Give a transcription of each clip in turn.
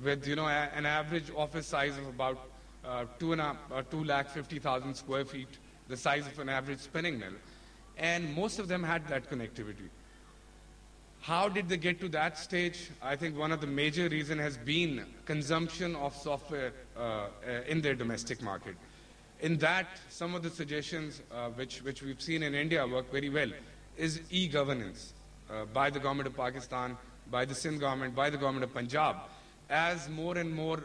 with an average office size of about 250,000 square feet, the size of an average spinning mill, and most of them had that connectivity. How did they get to that stage? I think one of the major reasons has been consumption of software in their domestic market. In that, some of the suggestions which we've seen in India work very well is e-governance by the government of Pakistan, by the Sindh government, by the government of Punjab. As more and more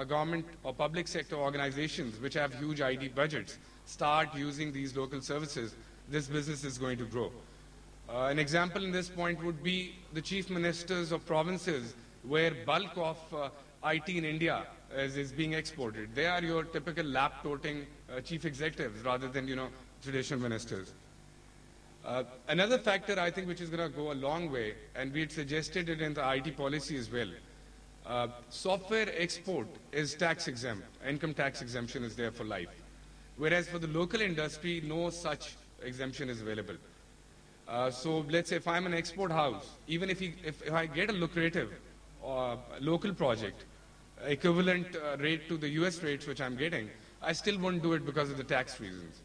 government or public sector organizations which have huge IT budgets start using these local services, this business is going to grow. An example in this point would be the chief ministers of provinces where bulk of IT in India is being exported. They are your typical lap-toting chief executives rather than, traditional ministers. Another factor I think which is going to go a long way, and we had suggested it in the IT policy as well, software export is tax exempt. Income tax exemption is there for life. Whereas for the local industry, no such exemption is available. So let's say if I'm an export house, even if I get a lucrative local project, equivalent rate to the US rates which I'm getting, I still won't do it because of the tax reasons.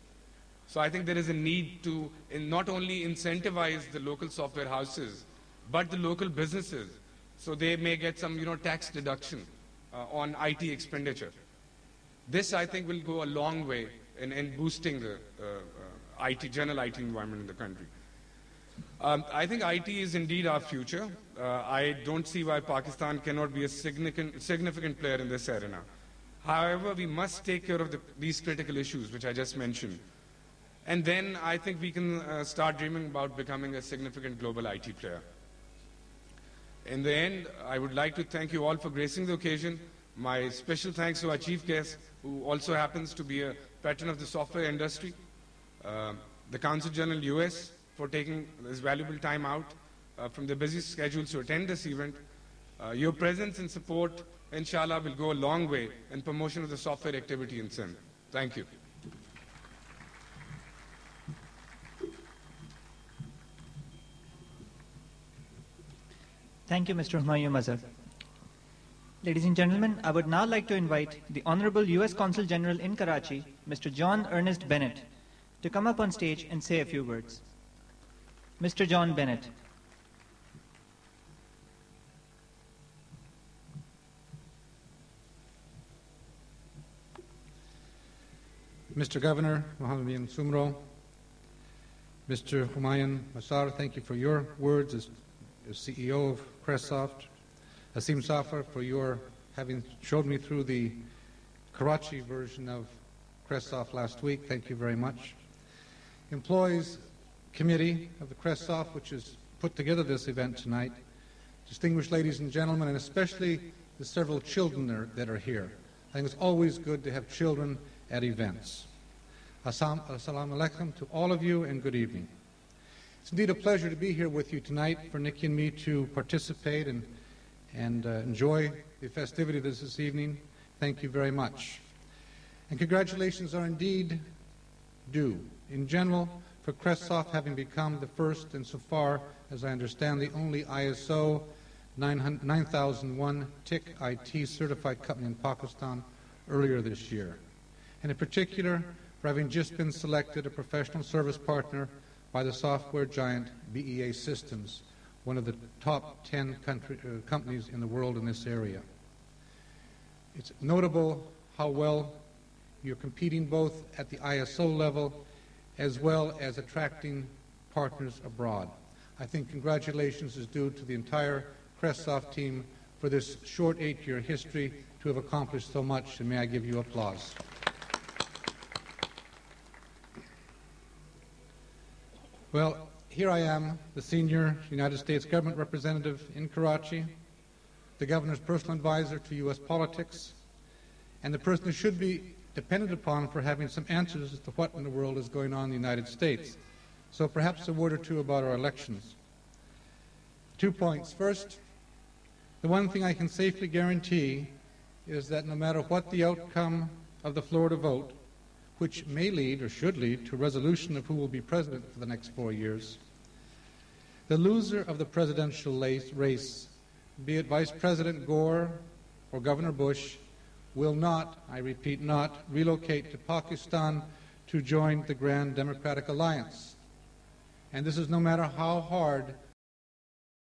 So I think there is a need to not only incentivize the local software houses, but the local businesses, so they may get some tax deduction on IT expenditure. This I think will go a long way in boosting the general IT environment in the country. I think IT is indeed our future. I don't see why Pakistan cannot be a significant player in this arena. However, we must take care of these critical issues which I just mentioned. And then I think we can start dreaming about becoming a significant global IT player. In the end, I would like to thank you all for gracing the occasion. My special thanks to our chief guest, who also happens to be a patron of the software industry, the Consul General US, for taking this valuable time out from their busy schedules to attend this event. Your presence and support, inshallah, will go a long way in promotion of the software activity in Sindh. Thank you. Thank you, Mr. Humayun Mazhar. Ladies and gentlemen, I would now like to invite the Honorable U.S. Consul General in Karachi, Mr. John Ernest Bennett, to come up on stage and say a few words. Mr. John Bennett. Mr. Governor, Mohammed bin Sumro, Mr. Humayun Mazhar, thank you for your words as CEO of Cresoft. Asim Safar, for your having showed me through the Karachi version of Cresoft last week. Thank you very much. Employees Committee of the Cresoft, which has put together this event tonight, distinguished ladies and gentlemen, and especially the several children that are here. I think it's always good to have children at events. Assalamu alaikum to all of you, and good evening. It's indeed a pleasure to be here with you tonight for Nikki and me to participate and enjoy the festivity this evening. Thank you very much. And congratulations are indeed due, in general, for Cresoft having become the first, and so far as I understand, the only ISO 9001 TIC IT certified company in Pakistan earlier this year. And in particular, for having just been selected a professional service partner by the software giant BEA Systems, one of the top 10 companies in the world in this area. It's notable how well you're competing both at the ISO level as well as attracting partners abroad. I think congratulations is due to the entire Cresoft team for this short 8-year history to have accomplished so much, and may I give you applause. Well, here I am, the senior United States government representative in Karachi, the governor's personal advisor to U.S. politics, and the person who should be depended upon for having some answers as to what in the world is going on in the United States. So perhaps a word or two about our elections. 2 points. First, the one thing I can safely guarantee is that no matter what the outcome of the Florida vote, which may lead or should lead to a resolution of who will be president for the next 4 years, the loser of the presidential race, be it Vice President Gore or Governor Bush will not, I repeat not, relocate to Pakistan to join the Grand Democratic Alliance. And this is no matter how hard